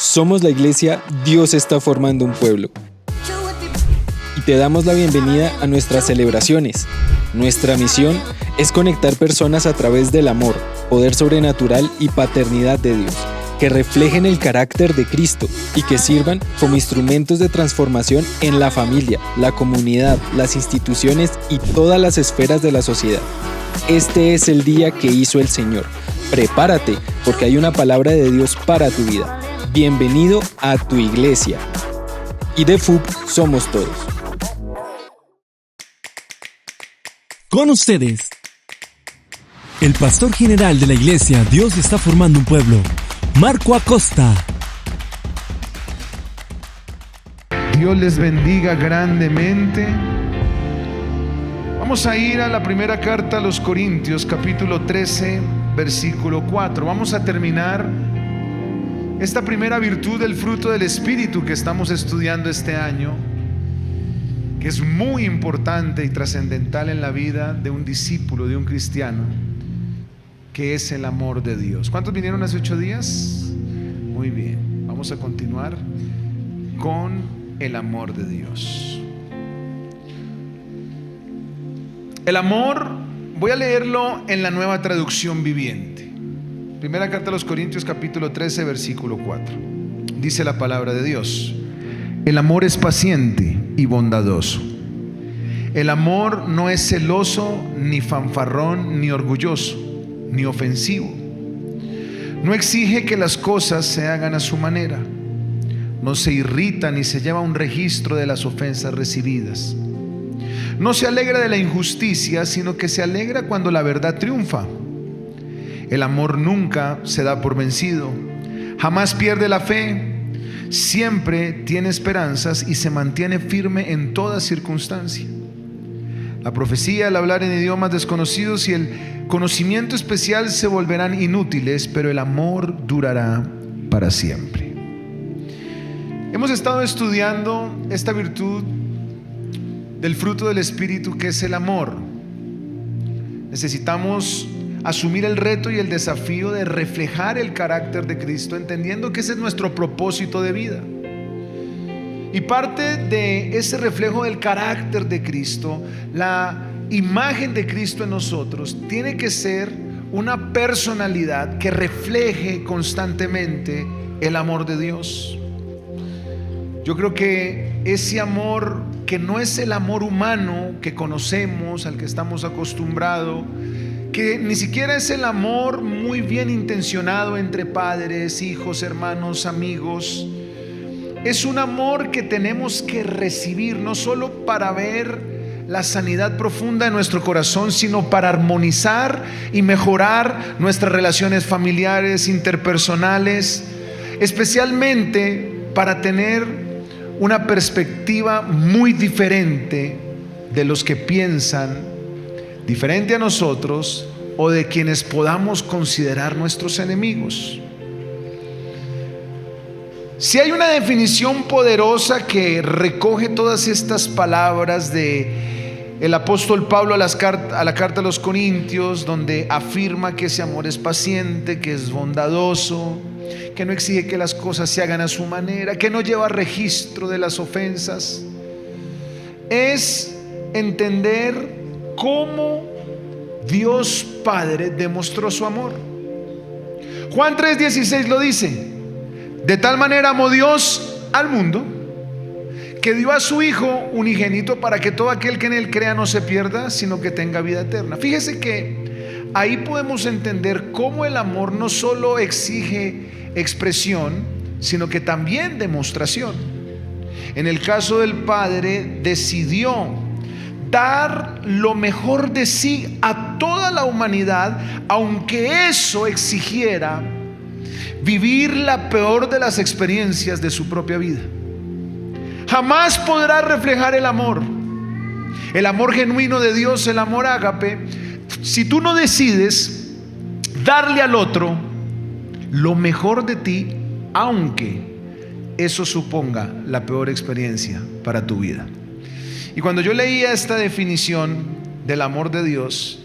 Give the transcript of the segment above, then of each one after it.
Somos la iglesia Dios está formando un pueblo. Y te damos la bienvenida a nuestras celebraciones. Nuestra misión es conectar personas a través del amor, poder sobrenatural y paternidad de Dios, que reflejen el carácter de Cristo y que sirvan como instrumentos de transformación en la familia, la comunidad, las instituciones y todas las esferas de la sociedad. Este es el día que hizo el Señor. Prepárate, porque hay una palabra de Dios para tu vida. Bienvenido a tu iglesia. Y de FUB somos todos. Con ustedes, el pastor general de la iglesia Dios está formando un pueblo, Marco Acosta. Dios les bendiga grandemente. Vamos a ir a la primera carta a los Corintios, capítulo 13, versículo 4. Vamos a terminar esta primera virtud del fruto del Espíritu que estamos estudiando este año, que es muy importante y trascendental en la vida de un discípulo, de un cristiano, que es el amor de Dios. ¿Cuántos vinieron hace 8 días? Muy bien, vamos a continuar con el amor de Dios. El amor, voy a leerlo en la Nueva Traducción Viviente. Primera carta a los Corintios, capítulo 13, versículo 4. Dice la palabra de Dios: el amor es paciente y bondadoso. El amor no es celoso, ni fanfarrón, ni orgulloso, ni ofensivo. No exige que las cosas se hagan a su manera. No se irrita ni se lleva un registro de las ofensas recibidas. No se alegra de la injusticia, sino que se alegra cuando la verdad triunfa. El amor nunca se da por vencido, jamás pierde la fe, siempre tiene esperanzas y se mantiene firme en toda circunstancia. La profecía, el hablar en idiomas desconocidos y el conocimiento especial se volverán inútiles, pero el amor durará para siempre. Hemos estado estudiando esta virtud del fruto del Espíritu, que es el amor. Necesitamos asumir el reto y el desafío de reflejar el carácter de Cristo, entendiendo que ese es nuestro propósito de vida. Y parte de ese reflejo del carácter de Cristo, la imagen de Cristo en nosotros, tiene que ser una personalidad que refleje constantemente el amor de Dios. Yo creo que ese amor, que no es el amor humano que conocemos, al que estamos acostumbrados, que ni siquiera es el amor muy bien intencionado entre padres, hijos, hermanos, amigos, es un amor que tenemos que recibir, no solo para ver la sanidad profunda de nuestro corazón, sino para armonizar y mejorar nuestras relaciones familiares, interpersonales, especialmente para tener una perspectiva muy diferente de los que piensan diferente a nosotros o de quienes podamos considerar nuestros enemigos. Si hay una definición poderosa que recoge todas estas palabras de el apóstol Pablo a la carta a los Corintios, donde afirma que ese amor es paciente, que es bondadoso, que no exige que las cosas se hagan a su manera, que no lleva registro de las ofensas, es entender cómo Dios Padre demostró su amor. Juan 3:16 lo dice: de tal manera amó Dios al mundo, que dio a su Hijo unigénito, para que todo aquel que en él crea no se pierda, sino que tenga vida eterna. Fíjese que ahí podemos entender cómo el amor no solo exige expresión, sino que también demostración. En el caso del Padre, decidió dar lo mejor de sí a toda la humanidad, aunque eso exigiera vivir la peor de las experiencias de su propia vida. Jamás podrá reflejar el amor genuino de Dios, el amor ágape, si tú no decides darle al otro lo mejor de ti, aunque eso suponga la peor experiencia para tu vida. Y cuando yo leía esta definición del amor de Dios,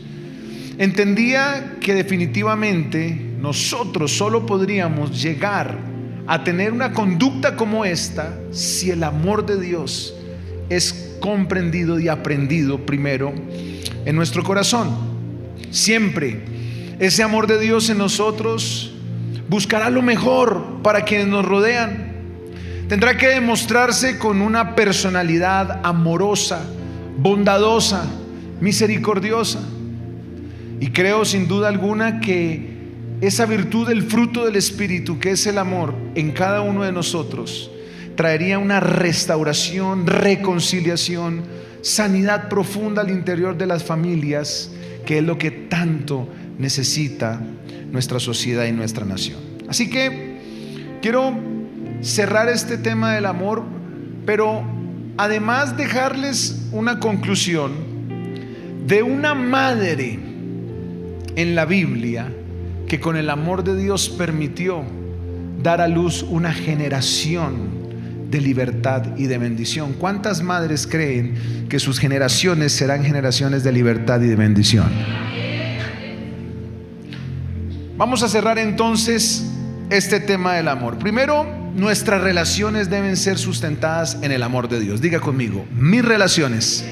entendía que definitivamente nosotros solo podríamos llegar a tener una conducta como esta si el amor de Dios es comprendido y aprendido primero en nuestro corazón. Siempre ese amor de Dios en nosotros buscará lo mejor para quienes nos rodean. Tendrá que demostrarse con una personalidad amorosa, bondadosa, misericordiosa. Y creo sin duda alguna que esa virtud del fruto del Espíritu, que es el amor, en cada uno de nosotros traería una restauración, reconciliación, sanidad profunda al interior de las familias, que es lo que tanto necesita nuestra sociedad y nuestra nación. Así que quiero cerrar este tema del amor, pero además dejarles una conclusión de una madre en la Biblia que con el amor de Dios permitió dar a luz una generación de libertad y de bendición. ¿Cuántas madres creen que sus generaciones serán generaciones de libertad y de bendición? Vamos a cerrar entonces este tema del amor. Primero, nuestras relaciones deben ser sustentadas en el amor de Dios. Diga conmigo, mis relaciones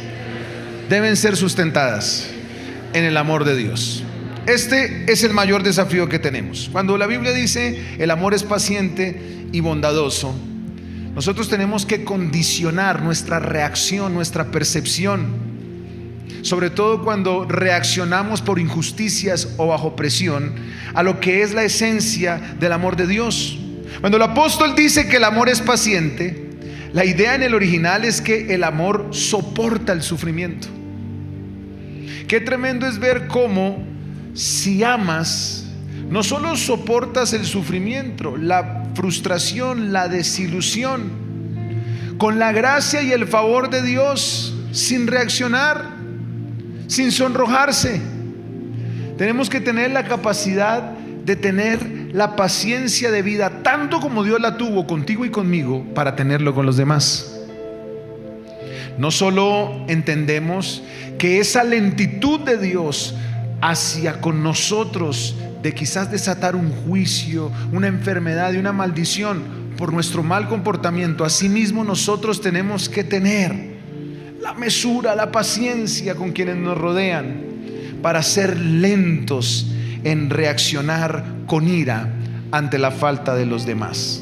deben ser sustentadas en el amor de Dios. Este es el mayor desafío que tenemos. Cuando la Biblia dice el amor es paciente y bondadoso, nosotros tenemos que condicionar nuestra reacción, nuestra percepción, sobre todo cuando reaccionamos por injusticias o bajo presión, a lo que es la esencia del amor de Dios. Cuando el apóstol dice que el amor es paciente, la idea en el original es que el amor soporta el sufrimiento. Qué tremendo es ver cómo, si amas, no solo soportas el sufrimiento, la frustración, la desilusión, con la gracia y el favor de Dios, sin reaccionar, sin sonrojarse. Tenemos que tener la capacidad de tener la paciencia de vida, tanto como Dios la tuvo contigo y conmigo, para tenerlo con los demás. No solo entendemos que esa lentitud de Dios hacia con nosotros, de quizás desatar un juicio, una enfermedad y una maldición por nuestro mal comportamiento, asimismo nosotros tenemos que tener la mesura, la paciencia con quienes nos rodean, para ser lentos en reaccionar con ira ante la falta de los demás.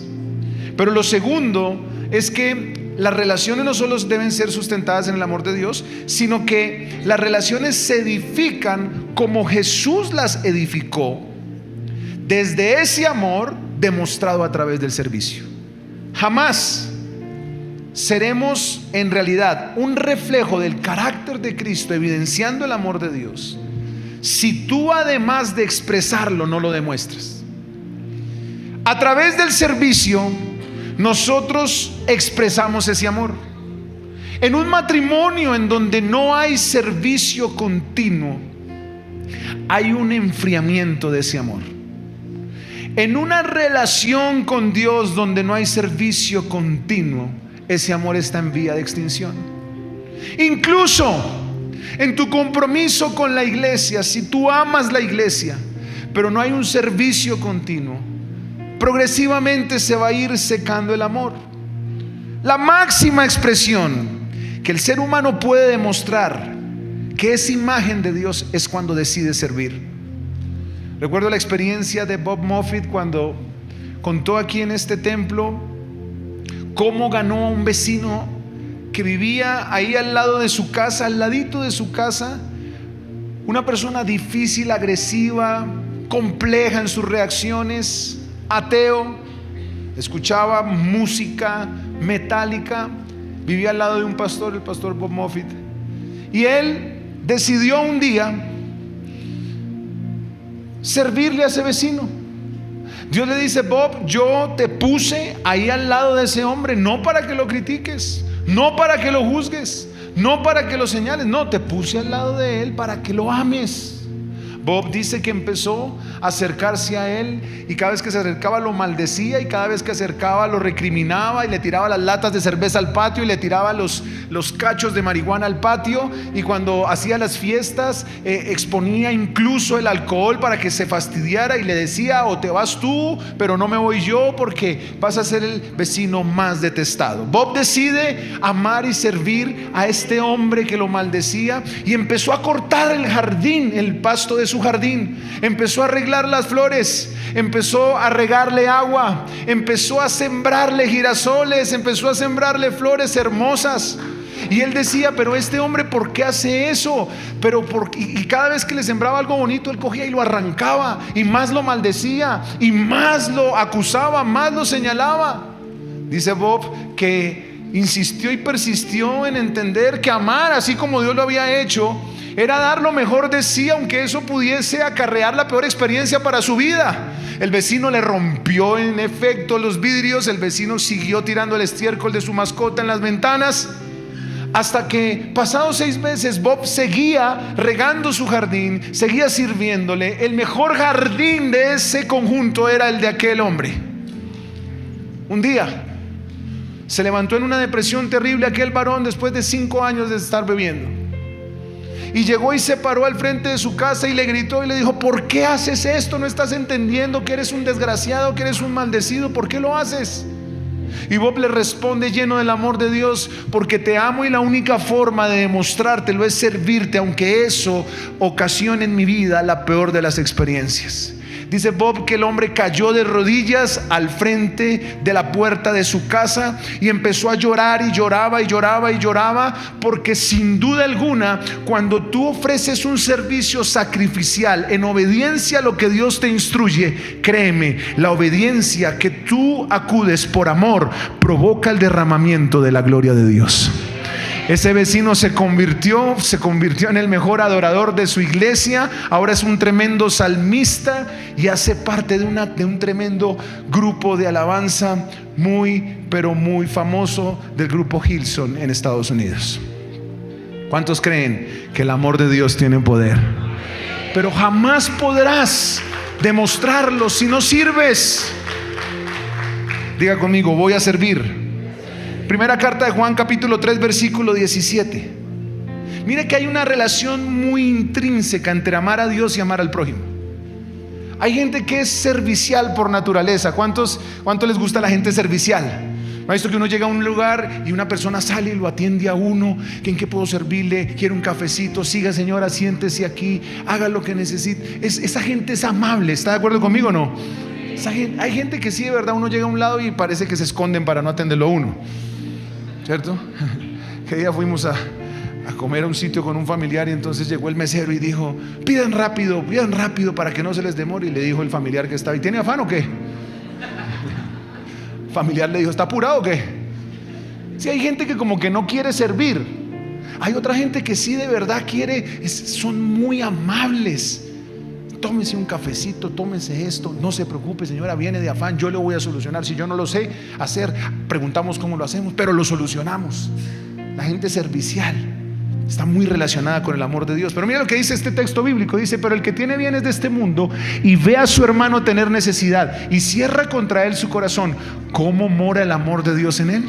Pero lo segundo es que las relaciones no solo deben ser sustentadas en el amor de Dios, sino que las relaciones se edifican como Jesús las edificó, desde ese amor demostrado a través del servicio. Jamás seremos en realidad un reflejo del carácter de Cristo, evidenciando el amor de Dios, si tú, además de expresarlo, no lo demuestras. A través del servicio nosotros expresamos ese amor. En un matrimonio en donde no hay servicio continuo, hay un enfriamiento de ese amor. En una relación con Dios donde no hay servicio continuo, ese amor está en vía de extinción. Incluso en tu compromiso con la iglesia, si tú amas la iglesia, pero no hay un servicio continuo, progresivamente se va a ir secando el amor. La máxima expresión que el ser humano puede demostrar que es imagen de Dios es cuando decide servir. Recuerdo la experiencia de Bob Moffitt cuando contó aquí en este templo cómo ganó a un vecino que vivía ahí al lado de su casa, al ladito de su casa, una persona difícil, agresiva, compleja en sus reacciones, ateo, escuchaba música metálica, vivía al lado de un pastor, el pastor Bob Moffitt, y él decidió un día servirle a ese vecino. Dios le dice: Bob, yo te puse ahí al lado de ese hombre, no para que lo critiques, no para que lo juzgues, no para que lo señales, no, te puse al lado de él para que lo ames, Bob dice que empezó a acercarse a él y cada vez que se acercaba lo maldecía, y cada vez que se acercaba lo recriminaba y le tiraba las latas de cerveza al patio y le tiraba los cachos de marihuana al patio, y cuando hacía las fiestas exponía incluso el alcohol para que se fastidiara y le decía: o te vas tú, pero no me voy yo, porque vas a ser el vecino más detestado. Bob decide amar y servir a este hombre que lo maldecía y empezó a cortar el jardín, el pasto de su jardín, empezó a arreglar las flores, empezó a regarle agua, empezó a sembrarle girasoles, empezó a sembrarle flores hermosas. Y él decía: pero este hombre, ¿por qué hace eso? Y cada vez que le sembraba algo bonito, él cogía y lo arrancaba, y más lo maldecía, y más lo acusaba, más lo señalaba. Dice Bob que insistió y persistió en entender que amar, así como Dios lo había hecho, era dar lo mejor de sí, aunque eso pudiese acarrear la peor experiencia para su vida. El vecino le rompió en efecto los vidrios, el vecino siguió tirando el estiércol de su mascota en las ventanas, hasta que pasados 6 meses Bob seguía regando su jardín, seguía sirviéndole. El mejor jardín de ese conjunto era el de aquel hombre. Un día se levantó en una depresión terrible aquel varón después de 5 años de estar bebiendo, y llegó y se paró al frente de su casa y le gritó y le dijo: ¿por qué haces esto? ¿No estás entendiendo que eres un desgraciado, que eres un maldecido? ¿Por qué lo haces? Y Bob le responde lleno del amor de Dios: porque te amo y la única forma de demostrártelo es servirte, aunque eso ocasione en mi vida la peor de las experiencias. Dice Bob que el hombre cayó de rodillas al frente de la puerta de su casa y empezó a llorar, y lloraba y lloraba y lloraba, porque sin duda alguna, cuando tú ofreces un servicio sacrificial en obediencia a lo que Dios te instruye, créeme, la obediencia que tú acudes por amor provoca el derramamiento de la gloria de Dios. Ese vecino se convirtió en el mejor adorador de su iglesia. Ahora es un tremendo salmista y hace parte de un tremendo grupo de alabanza pero muy famoso, del grupo Hillsong en Estados Unidos. ¿Cuántos creen que el amor de Dios tiene poder? Pero jamás podrás demostrarlo si no sirves. Diga conmigo: voy a servir. Primera carta de Juan, capítulo 3, versículo 17. Mire que hay una relación muy intrínseca entre amar a Dios y amar al prójimo. Hay gente que es servicial por naturaleza. ¿Cuánto les gusta la gente servicial? ¿No ha visto que uno llega a un lugar y una persona sale y lo atiende a uno? ¿En qué puedo servirle? ¿Quiere un cafecito? Siga, señora, siéntese aquí, haga lo que necesite. Esa gente es amable. ¿Está de acuerdo conmigo o no? Hay gente que sí, de verdad, uno llega a un lado y parece que se esconden para no atenderlo a uno, ¿cierto? Que día fuimos a comer a un sitio con un familiar, y entonces llegó el mesero y dijo: pidan rápido para que no se les demore. Y le dijo el familiar que estaba: ¿y tiene afán o qué? El familiar le dijo: ¿está apurado o qué? Si hay gente que como que no quiere servir. Hay otra gente que sí de verdad quiere, son muy amables. Tómese un cafecito, tómese esto, no se preocupe, señora, viene de afán, yo le voy a solucionar. Si yo no lo sé hacer, preguntamos cómo lo hacemos, pero lo solucionamos. La gente servicial está muy relacionada con el amor de Dios. Pero mira lo que dice este texto bíblico. Dice: pero el que tiene bienes de este mundo y ve a su hermano tener necesidad y cierra contra él su corazón, ¿cómo mora el amor de Dios en él?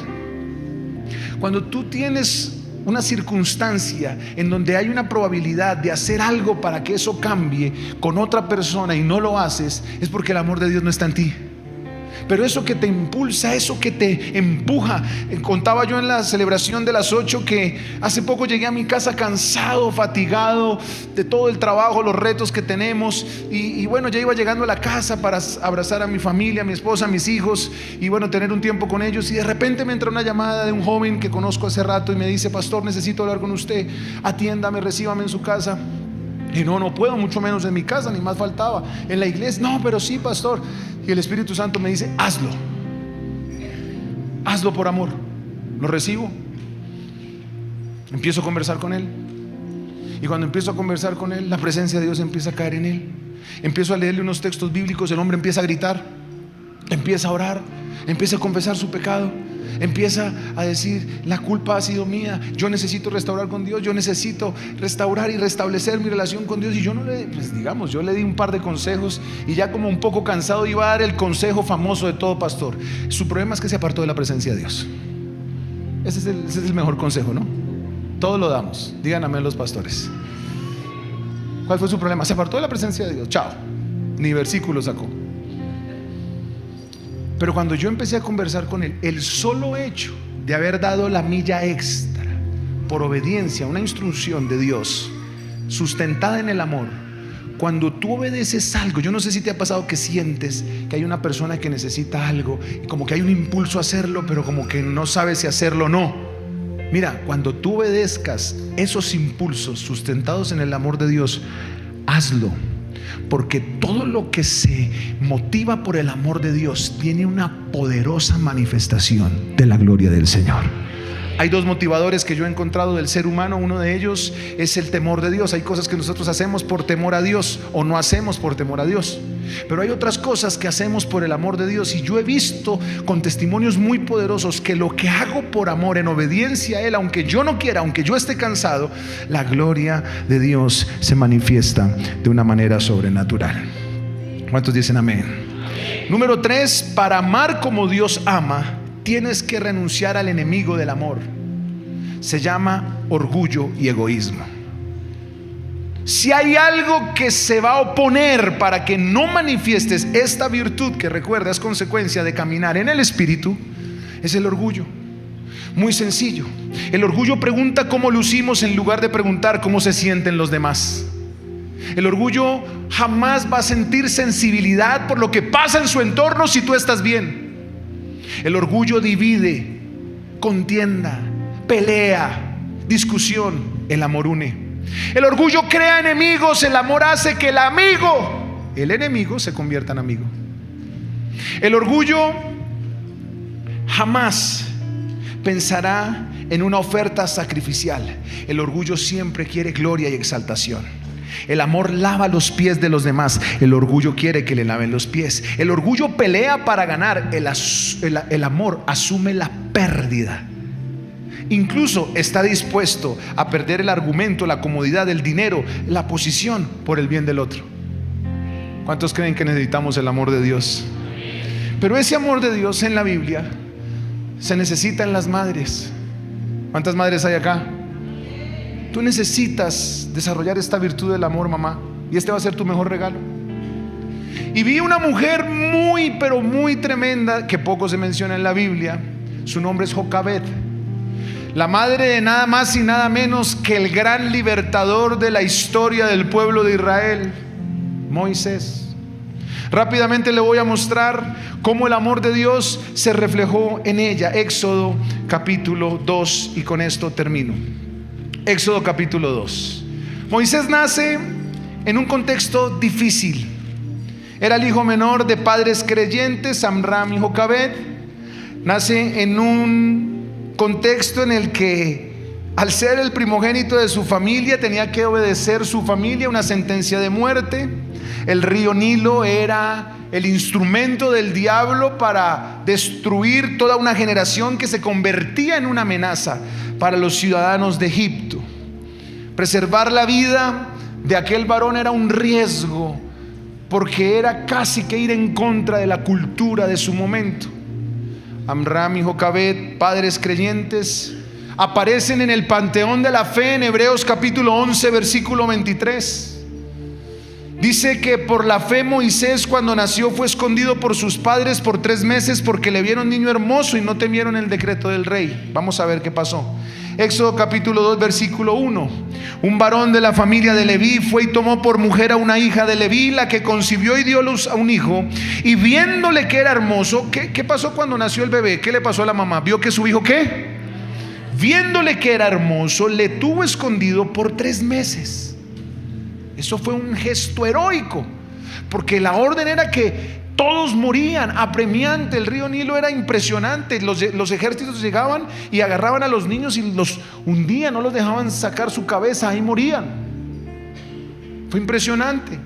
Cuando tú tienes una circunstancia en donde hay una probabilidad de hacer algo para que eso cambie con otra persona y no lo haces, es porque el amor de Dios no está en ti. Pero eso que te impulsa, eso que te empuja. Contaba yo en la celebración de las 8 que hace poco llegué a mi casa cansado, fatigado de todo el trabajo, los retos que tenemos, y bueno, ya iba llegando a la casa para abrazar a mi familia, a mi esposa, a mis hijos, y bueno, tener un tiempo con ellos. Y de repente me entra una llamada de un joven que conozco hace rato y me dice: pastor, necesito hablar con usted, atiéndame, recíbame en su casa. Y no puedo, mucho menos en mi casa, ni más faltaba. En la iglesia, no, pero sí, pastor. Y el Espíritu Santo me dice: hazlo por amor. Lo recibo, empiezo a conversar con él, y cuando empiezo a conversar con él, la presencia de Dios empieza a caer en él. Empiezo a leerle unos textos bíblicos, el hombre empieza a gritar. Empieza a orar, empieza a confesar su pecado, empieza a decir: la culpa ha sido mía, yo necesito restaurar con Dios, yo necesito restaurar y restablecer mi relación con Dios. Y yo no le, yo le di un par de consejos, y ya como un poco cansado iba a dar el consejo famoso de todo pastor. Su problema es que se apartó de la presencia de Dios. Ese es el mejor consejo, ¿no? Todos lo damos, digan amén los pastores. ¿Cuál fue su problema? Se apartó de la presencia de Dios, chao, ni versículo sacó. Pero cuando yo empecé a conversar con él, el solo hecho de haber dado la milla extra por obediencia a una instrucción de Dios sustentada en el amor, cuando tú obedeces algo, yo no sé si te ha pasado que sientes que hay una persona que necesita algo y como que hay un impulso a hacerlo, pero como que no sabes si hacerlo o no. Mira, cuando tú obedezcas esos impulsos sustentados en el amor de Dios, hazlo. Porque todo lo que se motiva por el amor de Dios tiene una poderosa manifestación de la gloria del Señor. Hay dos motivadores que yo he encontrado del ser humano. Uno de ellos es el temor de Dios. Hay cosas que nosotros hacemos por temor a Dios o no hacemos por temor a Dios, pero hay otras cosas que hacemos por el amor de Dios. Y yo he visto con testimonios muy poderosos que lo que hago por amor, en obediencia a Él, aunque yo no quiera, aunque yo esté cansado, la gloria de Dios se manifiesta de una manera sobrenatural. ¿Cuántos dicen amén? Número 3, para amar como Dios ama, tienes que renunciar al enemigo del amor. Se llama orgullo y egoísmo. Si hay algo que se va a oponer para que no manifiestes esta virtud, que recuerda es consecuencia de caminar en el Espíritu, es el orgullo. Muy sencillo. El orgullo pregunta cómo lucimos en lugar de preguntar cómo se sienten los demás. El orgullo jamás va a sentir sensibilidad por lo que pasa en su entorno si tú estás bien. El orgullo divide, contienda, pelea, discusión. El amor une. El orgullo crea enemigos. El amor hace que el enemigo se convierta en amigo. El orgullo jamás pensará en una oferta sacrificial. El orgullo siempre quiere gloria y exaltación. El amor lava los pies de los demás. El orgullo quiere que le laven los pies. El orgullo pelea para ganar. El amor asume la pérdida. Incluso está dispuesto a perder el argumento, la comodidad, el dinero, la posición por el bien del otro. ¿Cuántos creen que necesitamos el amor de Dios? Pero ese amor de Dios en la Biblia se necesita en las madres. ¿Cuántas madres hay acá? Tú necesitas desarrollar esta virtud del amor, mamá, y este va a ser tu mejor regalo. Y vi una mujer muy, pero muy tremenda, que poco se menciona en la Biblia. Su nombre es Jocabed, la madre de nada más y nada menos que el gran libertador de la historia del pueblo de Israel, Moisés. Rápidamente le voy a mostrar cómo el amor de Dios se reflejó en ella. Éxodo capítulo 2, y con esto termino. Éxodo capítulo 2. Moisés nace en un contexto difícil. Era el hijo menor de padres creyentes, Amram y Jocabed. Nace en un contexto en el que, al ser el primogénito de su familia, tenía que obedecer su familia una sentencia de muerte. El río Nilo era el instrumento del diablo para destruir toda una generación que se convertía en una amenaza para los ciudadanos de Egipto. Preservar la vida de aquel varón era un riesgo, porque era casi que ir en contra de la cultura de su momento. Amram y Jocabed, padres creyentes, aparecen en el panteón de la fe en Hebreos capítulo 11 versículo 23. Dice que por la fe Moisés, cuando nació, fue escondido por sus padres por 3 meses porque le vieron niño hermoso y no temieron el decreto del rey. Vamos a ver qué pasó. Éxodo capítulo 2 versículo 1. Un varón de la familia de Leví fue y tomó por mujer a una hija de Leví, la que concibió y dio luz a un hijo. Y viéndole que era hermoso, ¿qué pasó cuando nació el bebé? ¿Qué le pasó a la mamá? ¿Vio que su hijo qué? Viéndole que era hermoso, le tuvo escondido por 3 meses. Eso fue un gesto heroico, porque la orden era que todos morían, apremiante. El río Nilo era impresionante. Los ejércitos llegaban y agarraban a los niños y los hundían, no los dejaban sacar su cabeza, ahí morían. Fue impresionante.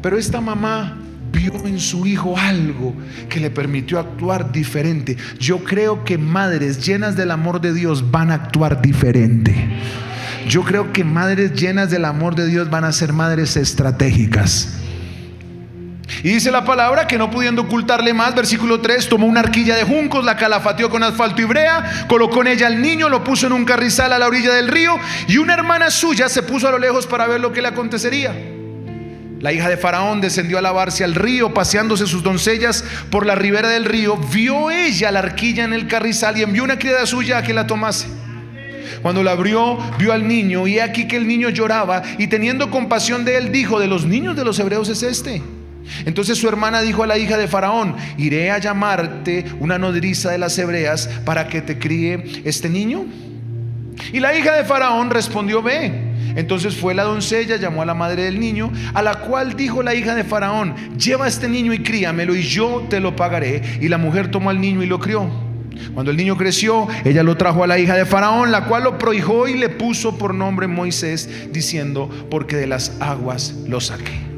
Pero esta mamá vio en su hijo algo que le permitió actuar diferente. Yo creo que madres llenas del amor de Dios van a actuar diferente. Yo creo que madres llenas del amor de Dios van a ser madres estratégicas. Y dice la palabra que no pudiendo ocultarle más, versículo 3, tomó una arquilla de juncos, la calafateó con asfalto y brea, colocó en ella al niño, lo puso en un carrizal a la orilla del río, y una hermana suya se puso a lo lejos para ver lo que le acontecería. La hija de Faraón descendió a lavarse al río, paseándose sus doncellas por la ribera del río. Vio ella la arquilla en el carrizal y envió una criada suya a que la tomase. Cuando la abrió, vio al niño, y he aquí que el niño lloraba, y teniendo compasión de él, dijo: de los niños de los hebreos es este. Entonces su hermana dijo a la hija de Faraón: iré a llamarte una nodriza de las hebreas para que te críe este niño. Y la hija de Faraón respondió: ve. Entonces fue la doncella, llamó a la madre del niño, a la cual dijo la hija de Faraón: lleva a este niño y críamelo, y yo te lo pagaré. Y la mujer tomó al niño y lo crió. Cuando el niño creció, ella lo trajo a la hija de Faraón, la cual lo prohijó y le puso por nombre Moisés, diciendo: porque de las aguas lo saqué.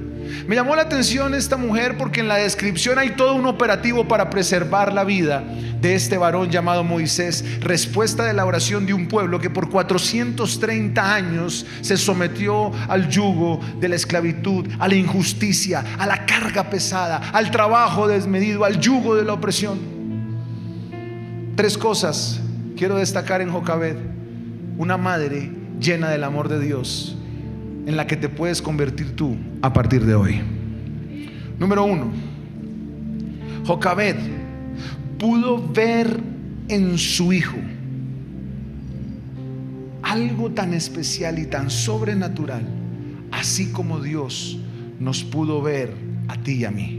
Me llamó la atención esta mujer porque en la descripción hay todo un operativo para preservar la vida de este varón llamado Moisés, respuesta de la oración de un pueblo que por 430 años se sometió al yugo de la esclavitud, a la injusticia, a la carga pesada, al trabajo desmedido, al yugo de la opresión. 3 cosas quiero destacar en Jocabed: una madre llena del amor de Dios, en la que te puedes convertir tú a partir de hoy. Número 1, Jocabed pudo ver en su hijo algo tan especial y tan sobrenatural, así como Dios nos pudo ver a ti y a mí.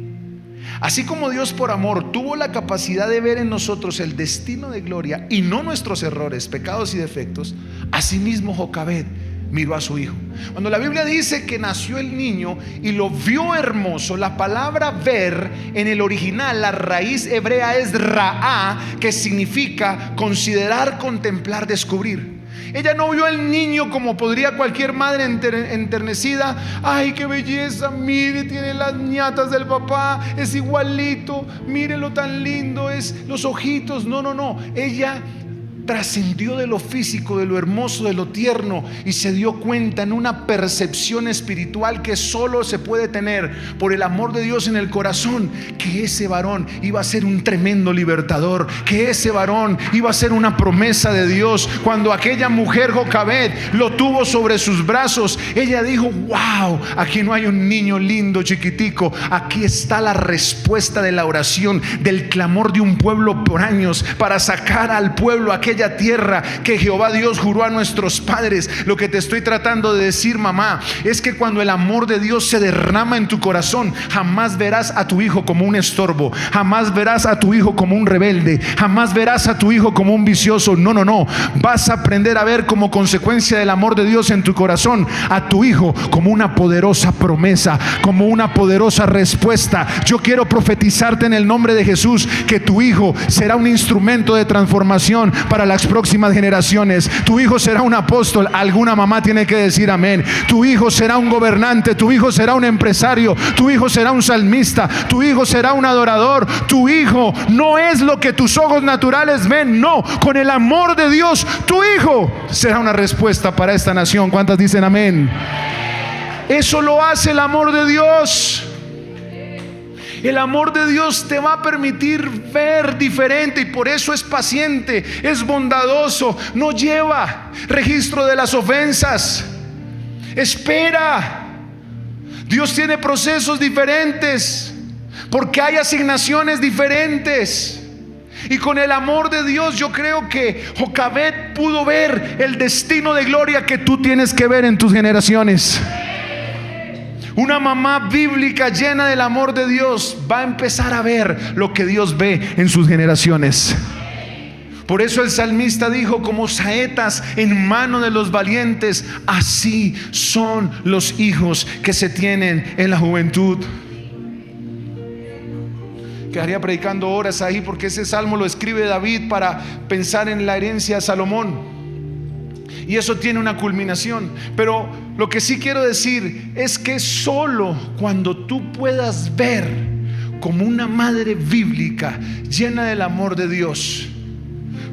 Así como Dios por amor tuvo la capacidad de ver en nosotros el destino de gloria y no nuestros errores, pecados y defectos, asimismo Jocabed miró a su hijo. Cuando la Biblia dice que nació el niño y lo vio hermoso, la palabra ver en el original, la raíz hebrea es ra'á, que significa considerar, contemplar, descubrir. Ella no vio al niño como podría cualquier madre enternecida: ay, qué belleza, mire, tiene las ñatas del papá, es igualito, mírelo tan lindo, es los ojitos. No, ella trascendió de lo físico, de lo hermoso, de lo tierno, y se dio cuenta en una percepción espiritual que solo se puede tener por el amor de Dios en el corazón, que ese varón iba a ser un tremendo libertador, que ese varón iba a ser una promesa de Dios. Cuando aquella mujer Jocabed lo tuvo sobre sus brazos, ella dijo: wow, aquí no hay un niño lindo chiquitico, aquí está la respuesta de la oración, del clamor de un pueblo por años para sacar al pueblo a aquella tierra que Jehová Dios juró a nuestros padres. Lo que te estoy tratando de decir, mamá, es que cuando el amor de Dios se derrama en tu corazón, jamás verás a tu hijo como un estorbo, jamás verás a tu hijo como un rebelde, jamás verás a tu hijo como un vicioso. No, vas a aprender a ver, como consecuencia del amor de Dios en tu corazón, a tu hijo como una poderosa promesa, como una poderosa respuesta. Yo quiero profetizarte en el nombre de Jesús que tu hijo será un instrumento de transformación para las próximas generaciones. Tu hijo será un apóstol. Alguna mamá tiene que decir amén. Tu hijo será un gobernante, tu hijo será un empresario, tu hijo será un salmista, tu hijo será un adorador. Tu hijo no es lo que tus ojos naturales ven, no, con el amor de Dios tu hijo será una respuesta para esta nación. ¿Cuántas dicen amén? Eso lo hace el amor de Dios. El amor de Dios te va a permitir ver diferente, y por eso es paciente, es bondadoso, no lleva registro de las ofensas, espera. Dios tiene procesos diferentes porque hay asignaciones diferentes. Y con el amor de Dios yo creo que Jocabed pudo ver el destino de gloria que tú tienes que ver en tus generaciones. Una mamá bíblica llena del amor de Dios va a empezar a ver lo que Dios ve en sus generaciones. Por eso el salmista dijo: como saetas en mano de los valientes, así son los hijos que se tienen en la juventud. Quedaría predicando horas ahí, porque ese salmo lo escribe David para pensar en la herencia de Salomón. Y eso tiene una culminación. Pero lo que sí quiero decir es que solo cuando tú puedas ver como una madre bíblica llena del amor de Dios,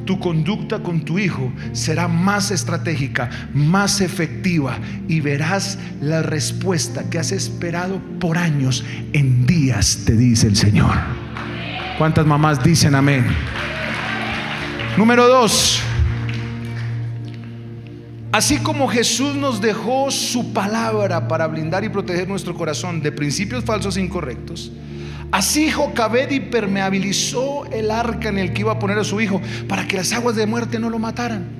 tu conducta con tu hijo será más estratégica, más efectiva, y verás la respuesta que has esperado por años en días, te dice el Señor. ¿Cuántas mamás dicen amén? Número 2. Así como Jesús nos dejó su palabra para blindar y proteger nuestro corazón de principios falsos e incorrectos, así Jocabed impermeabilizó el arca en el que iba a poner a su hijo para que las aguas de muerte no lo mataran.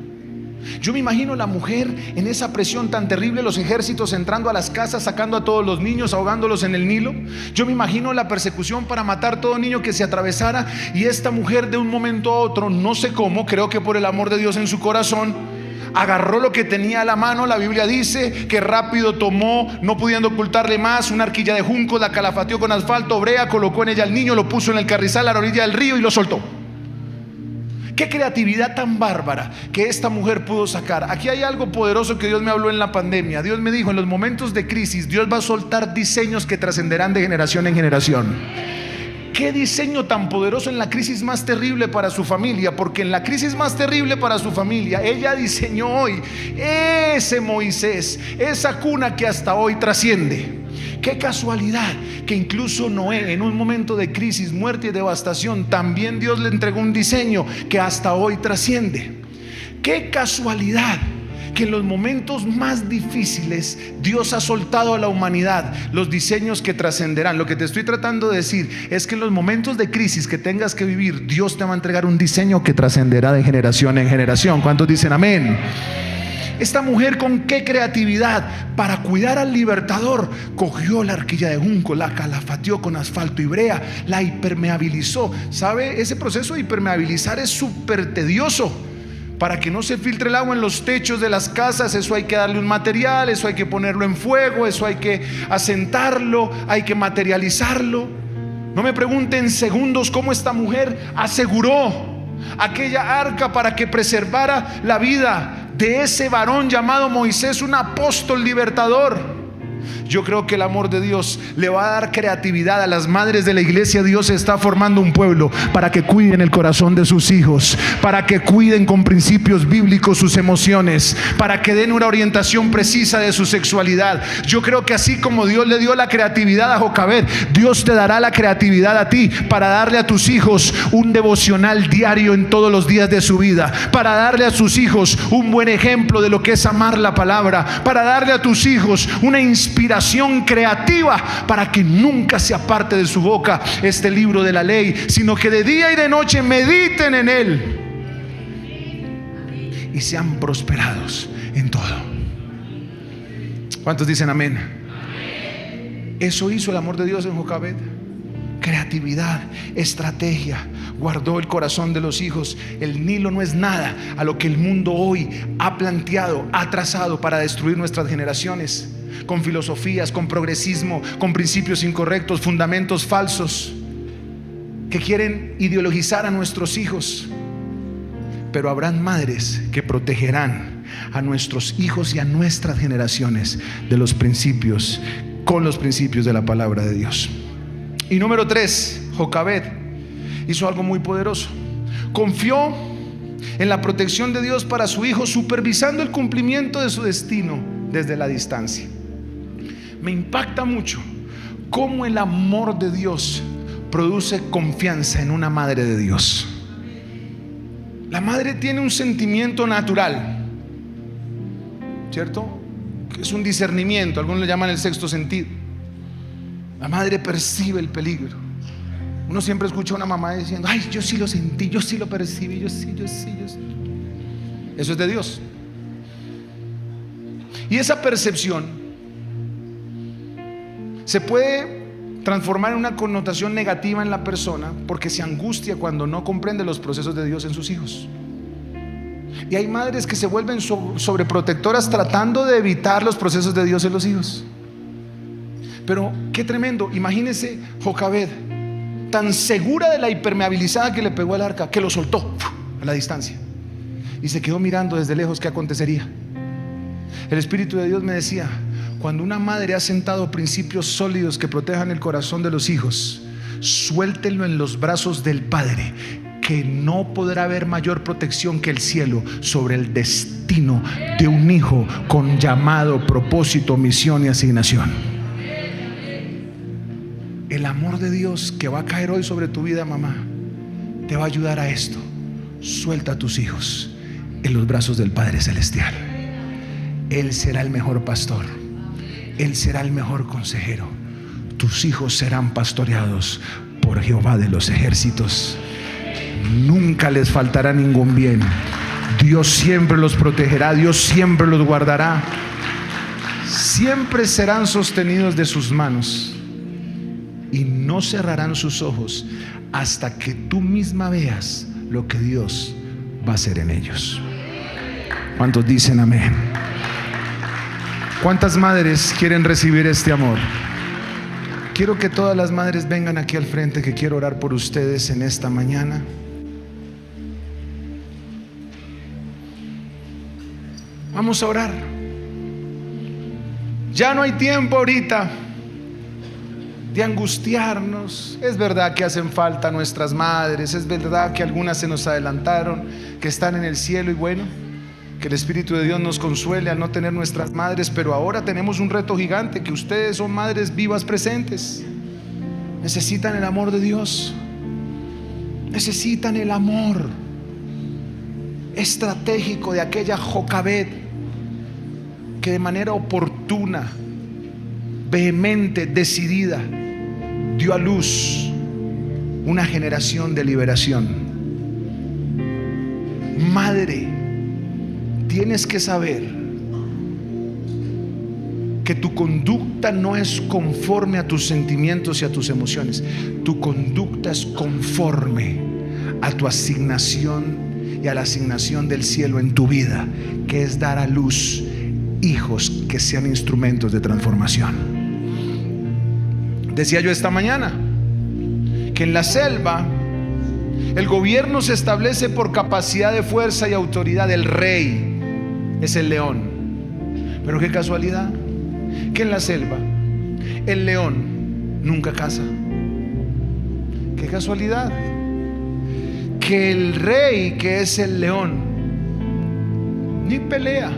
Yo me imagino la mujer en esa presión tan terrible, los ejércitos entrando a las casas, sacando a todos los niños, ahogándolos en el Nilo. Yo me imagino la persecución para matar todo niño que se atravesara, y esta mujer de un momento a otro, no sé cómo, creo que por el amor de Dios en su corazón, agarró lo que tenía a la mano. La Biblia dice que rápido tomó, no pudiendo ocultarle más, una arquilla de juncos, la calafateó con asfalto, brea, colocó en ella al niño, lo puso en el carrizal a la orilla del río y lo soltó. Qué creatividad tan bárbara que esta mujer pudo sacar. Aquí hay algo poderoso que Dios me habló en la pandemia. Dios me dijo: en los momentos de crisis Dios va a soltar diseños que trascenderán de generación en generación. Qué diseño tan poderoso en la crisis más terrible para su familia, porque en la crisis más terrible para su familia ella diseñó hoy ese Moisés, esa cuna que hasta hoy trasciende. Qué casualidad que incluso Noé, en un momento de crisis, muerte y devastación, también Dios le entregó un diseño que hasta hoy trasciende. Qué casualidad que en los momentos más difíciles Dios ha soltado a la humanidad los diseños que trascenderán. Lo que te estoy tratando de decir es que en los momentos de crisis que tengas que vivir, Dios te va a entregar un diseño que trascenderá de generación en generación. ¿Cuántos dicen amén? Esta mujer, con qué creatividad para cuidar al libertador, cogió la arquilla de junco, la calafateó con asfalto y brea, la impermeabilizó. ¿Sabe? Ese proceso de impermeabilizar es súper tedioso. Para que no se filtre el agua en los techos de las casas, eso hay que darle un material, eso hay que ponerlo en fuego, eso hay que asentarlo, hay que materializarlo. No me pregunten segundos cómo esta mujer aseguró aquella arca para que preservara la vida de ese varón llamado Moisés, un apóstol libertador. Yo creo que el amor de Dios le va a dar creatividad a las madres de la iglesia. Dios está formando un pueblo para que cuiden el corazón de sus hijos, para que cuiden con principios bíblicos sus emociones, para que den una orientación precisa de su sexualidad. Yo creo que así como Dios le dio la creatividad a Jocabed, Dios te dará la creatividad a ti para darle a tus hijos un devocional diario en todos los días de su vida, para darle a sus hijos un buen ejemplo de lo que es amar la palabra, para darle a tus hijos una inspiración creativa para que nunca se aparte de su boca este libro de la ley, sino que de día y de noche mediten en él y sean prosperados en todo. ¿Cuántos dicen amén? Eso hizo el amor de Dios en Jocabed. Creatividad, estrategia, guardó el corazón de los hijos. El Nilo no es nada a lo que el mundo hoy ha planteado, ha trazado para destruir nuestras generaciones, con filosofías, con progresismo, con principios incorrectos, fundamentos falsos que quieren ideologizar a nuestros hijos. Pero habrán madres que protegerán a nuestros hijos y a nuestras generaciones de los principios, con los principios de la palabra de Dios. Y número 3, Jocabed hizo algo muy poderoso. Confió en la protección de Dios para su hijo, supervisando el cumplimiento de su destino desde la distancia. Me impacta mucho cómo el amor de Dios produce confianza en una madre de Dios. La madre tiene un sentimiento natural, ¿cierto? Es un discernimiento, algunos le llaman el sexto sentido. La madre percibe el peligro. Uno siempre escucha a una mamá diciendo: ay, yo sí lo sentí, yo sí lo percibí, yo sí. Eso es de Dios. Y esa percepción se puede transformar en una connotación negativa en la persona, porque se angustia cuando no comprende los procesos de Dios en sus hijos. Y hay madres que se vuelven sobreprotectoras tratando de evitar los procesos de Dios en los hijos. Pero qué tremendo. Imagínese Jocabed, tan segura de la impermeabilizada que le pegó al arca, que lo soltó a la distancia. y se quedó mirando desde lejos qué acontecería. El Espíritu de Dios me decía: cuando una madre ha sentado principios sólidos que protejan el corazón de los hijos, suéltenlo en los brazos del Padre, que no podrá haber mayor protección que el cielo sobre el destino de un hijo con llamado, propósito, misión y asignación. El amor de Dios que va a caer hoy sobre tu vida, mamá, te va a ayudar a esto. Suelta a tus hijos en los brazos del Padre Celestial. Él será el mejor pastor, Él será el mejor consejero. Tus hijos serán pastoreados por Jehová de los ejércitos. Nunca les faltará ningún bien. Dios siempre los protegerá, Dios siempre los guardará. Siempre serán sostenidos de sus manos y no cerrarán sus ojos hasta que tú misma veas lo que Dios va a hacer en ellos. ¿Cuántos dicen amén? ¿Cuántas madres quieren recibir este amor? Quiero que todas las madres vengan aquí al frente, que quiero orar por ustedes en esta mañana. Vamos a orar. Ya no hay tiempo ahorita de angustiarnos. Es verdad que hacen falta nuestras madres, es verdad que algunas se nos adelantaron, que están en el cielo, y bueno, que el Espíritu de Dios nos consuele al no tener nuestras madres. Pero ahora tenemos un reto gigante, que ustedes son madres vivas presentes. Necesitan el amor de Dios, necesitan el amor estratégico de aquella Jocabed que de manera oportuna, vehemente, decidida, dio a luz una generación de liberación. Madre, tienes que saber que tu conducta no es conforme a tus sentimientos y a tus emociones. Tu conducta es conforme a tu asignación y a la asignación del cielo en tu vida, que es dar a luz hijos que sean instrumentos de transformación. Decía yo esta mañana que en la selva el gobierno se establece por capacidad de fuerza y autoridad. El rey es el león. Pero qué casualidad que en la selva el león nunca caza. Qué casualidad que el rey, que es el león, ni pelea.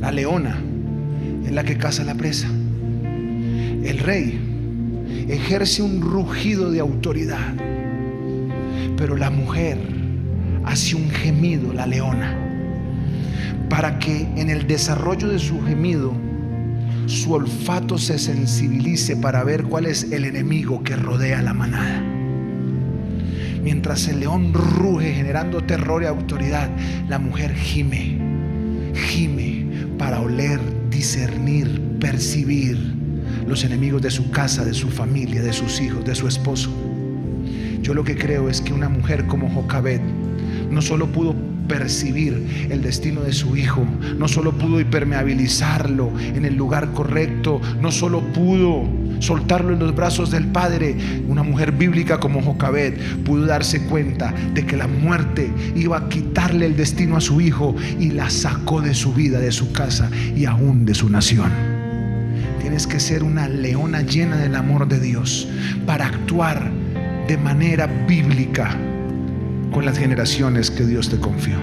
La leona es la que caza la presa. El rey ejerce un rugido de autoridad, pero la mujer hace un gemido, la leona, para que en el desarrollo de su gemido su olfato se sensibilice para ver cuál es el enemigo que rodea la manada. Mientras el león ruge generando terror y autoridad, la mujer gime para oler, discernir, percibir los enemigos de su casa, de su familia, de sus hijos, de su esposo. Yo lo que creo es que una mujer como Jocabed no solo pudo percibir el destino de su hijo, no solo pudo impermeabilizarlo en el lugar correcto, no solo pudo soltarlo en los brazos del Padre. Una mujer bíblica como Jocabed pudo darse cuenta de que la muerte iba a quitarle el destino a su hijo, y la sacó de su vida, de su casa y aún de su nación. Tienes que ser una leona llena del amor de Dios para actuar de manera bíblica con las generaciones que Dios te confió.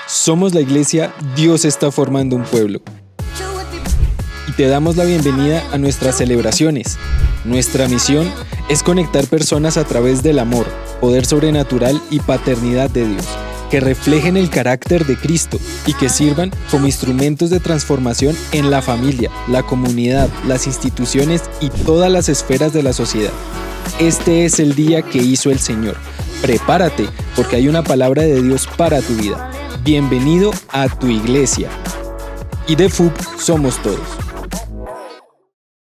Somos la iglesia Dios está formando un pueblo. Y te damos la bienvenida a nuestras celebraciones. Nuestra misión es conectar personas a través del amor, poder sobrenatural y paternidad de Dios, que reflejen el carácter de Cristo y que sirvan como instrumentos de transformación en la familia, la comunidad, las instituciones y todas las esferas de la sociedad. Este es el día que hizo el Señor. Prepárate, porque hay una palabra de Dios para tu vida. Bienvenido a tu iglesia. Y de FUB somos todos.